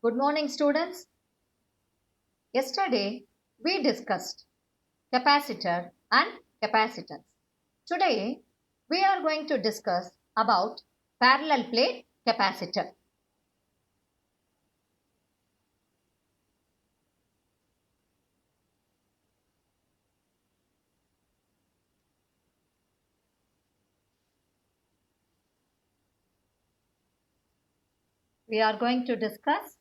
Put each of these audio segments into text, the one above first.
Good morning, students. Yesterday, we discussed capacitor and capacitance. Today, we are going to discuss about parallel plate capacitor. We are going to discuss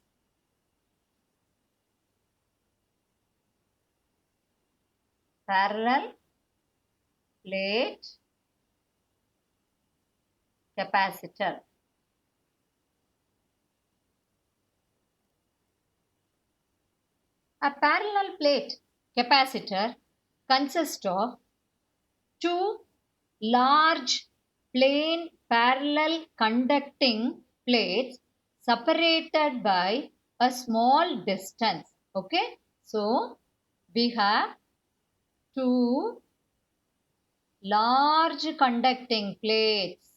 parallel plate capacitor. A parallel plate capacitor consists of two large plain parallel conducting plates separated by a small distance. Okay, so we have two large conducting plates,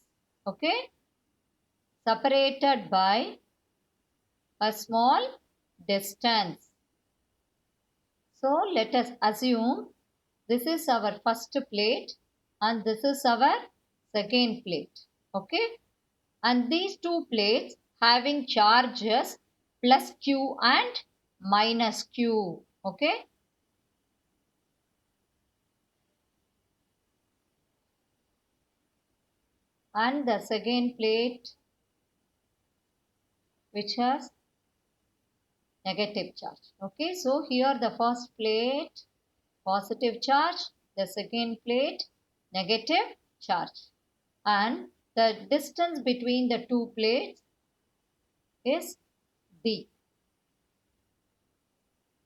okay, separated by a small distance. So let us assume this is our first plate and this is our second plate. Okay. And these two plates having charges plus Q and minus Q. Okay. And the second plate which has negative charge. Okay. So here the first plate positive charge, the second plate negative charge, and the distance between the two plates is D.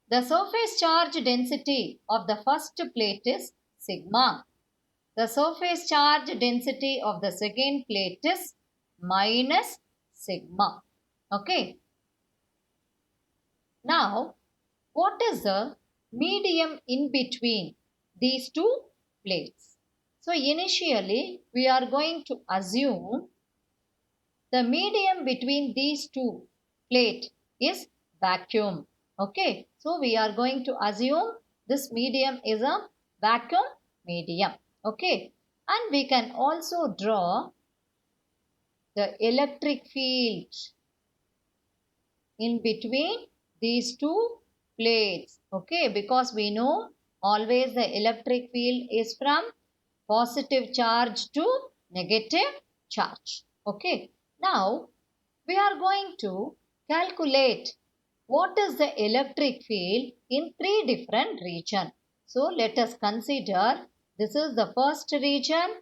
The surface charge density of the first plate is sigma. The surface charge density of the second plate is minus sigma. Okay. Now, what is the medium in between these two plates? So, initially, we are going to assume the medium between these two plates is vacuum. Okay, so we are going to assume this medium is a vacuum medium. Okay, and we can also draw the electric field in between these two plates. Okay, because we know always the electric field is from positive charge to negative charge. Okay, now we are going to calculate what is the electric field in three different regions. So let us consider this is the first region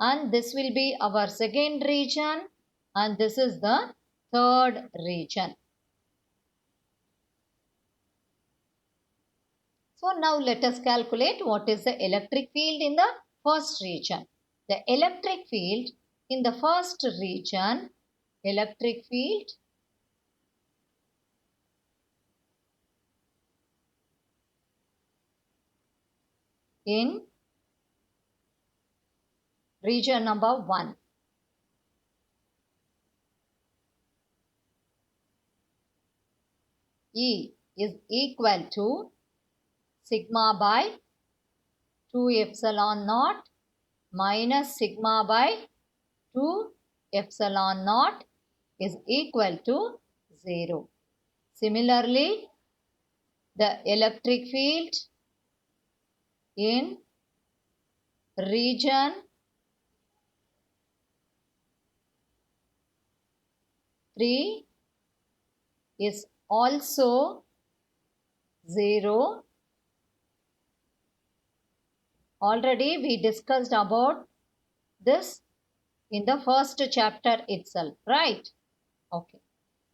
and this will be our second region and this is the third region. So now let us calculate what is the electric field in the first region. The electric field in the first region, electric field in region number 1. E is equal to sigma by 2 epsilon naught minus sigma by 2 epsilon naught is equal to 0. Similarly, the electric field in region 3 is also 0. Already we discussed about this in the first chapter itself, right? Okay.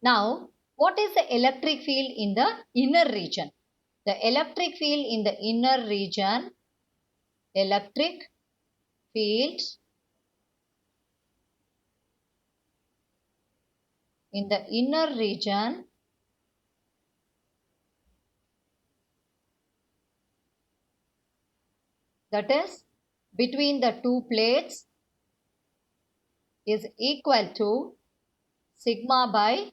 Now, what is the electric field in the inner region? The electric field in the inner region, electric field in the inner region that is between the two plates is equal to sigma by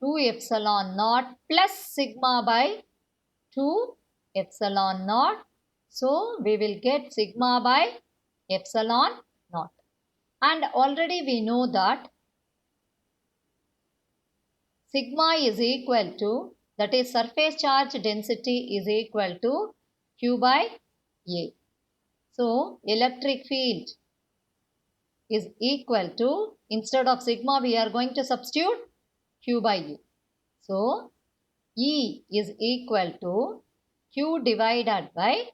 2 epsilon naught plus sigma by 2 epsilon naught. So, we will get sigma by epsilon naught. And already we know that sigma is equal to, that is surface charge density is equal to Q by A. So, electric field is equal to, instead of sigma we are going to substitute Q by A. So, E is equal to Q divided by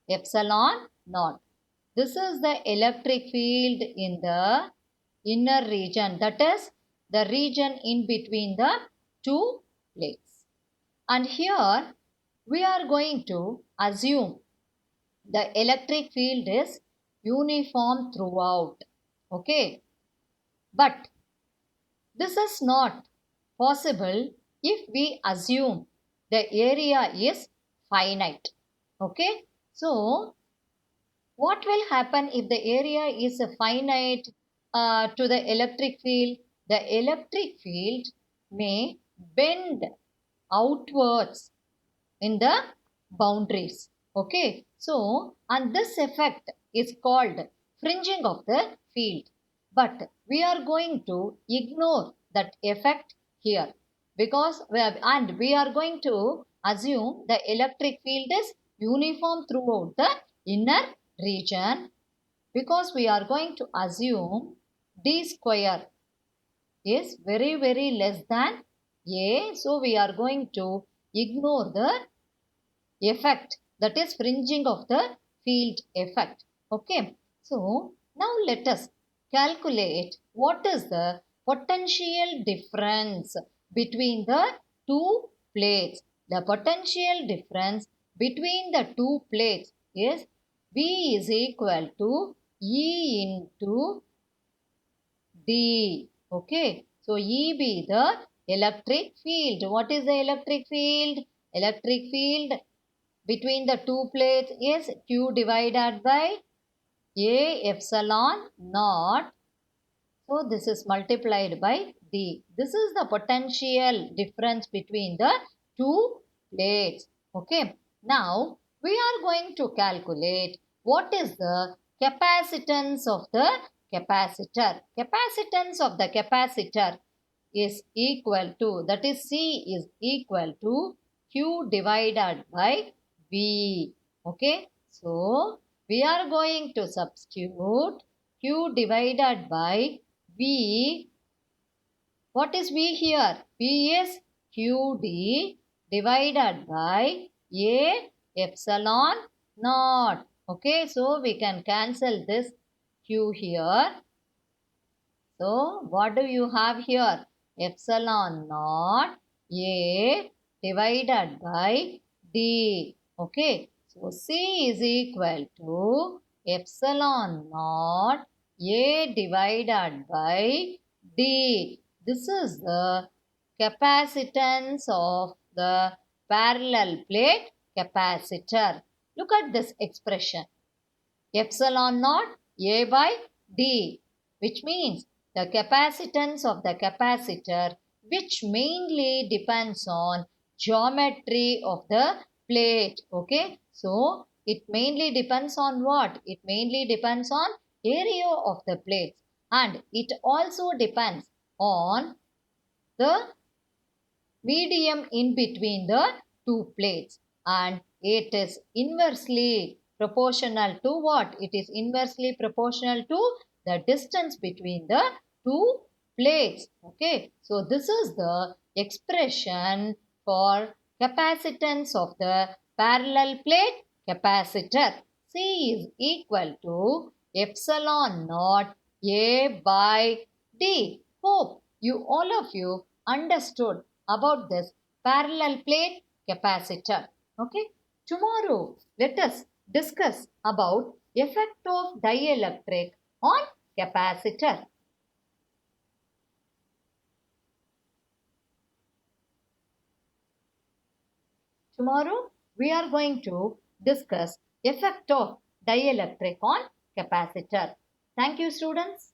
epsilon naught. This is the electric field in the inner region, that is the region in between the two plates. And here we are going to assume the electric field is uniform throughout. Okay. But this is not possible if we assume the area is finite. Okay. So, what will happen if the area is finite to the electric field? The electric field may bend outwards in the boundaries. Okay. So, and this effect is called fringing of the field. But we are going to ignore that effect here because we are going to assume the electric field is uniform throughout the inner region, because we are going to assume d square is very less than a. So, we are going to ignore the effect, that is fringing of the field effect. Okay. So, now let us calculate what is the potential difference between the two plates. The potential difference between the two plates is V is equal to E into D. Okay. So, EB the electric field. What is the electric field? Electric field between the two plates is Q divided by A epsilon naught. So, this is multiplied by D. This is the potential difference between the two plates. Okay. Now, we are going to calculate what is the capacitance of the capacitor. Capacitance of the capacitor is equal to, that is C is equal to Q divided by V. Okay. So, we are going to substitute Q divided by V. What is V here? V is QD divided by A epsilon naught. Okay, so we can cancel this Q here. So, what do you have here? Epsilon naught A divided by D. Okay, so C is equal to epsilon naught A divided by D. This is the capacitance of the parallel plate capacitor. Look at this expression. Epsilon naught A by D, which means the capacitance of the capacitor, which mainly depends on geometry of the plate. Okay. So, it mainly depends on what? It mainly depends on area of the plates, and it also depends on the medium in between the two plates, and it is inversely proportional to what? It is inversely proportional to the distance between the two plates. Okay. So, this is the expression for capacitance of the parallel plate capacitor. C is equal to epsilon naught A by D. Hope you all of you understood about this parallel plate capacitor. Okay. Tomorrow let us discuss about effect of dielectric on capacitor. Tomorrow we are going to discuss effect of dielectric on capacitor. Thank you, students.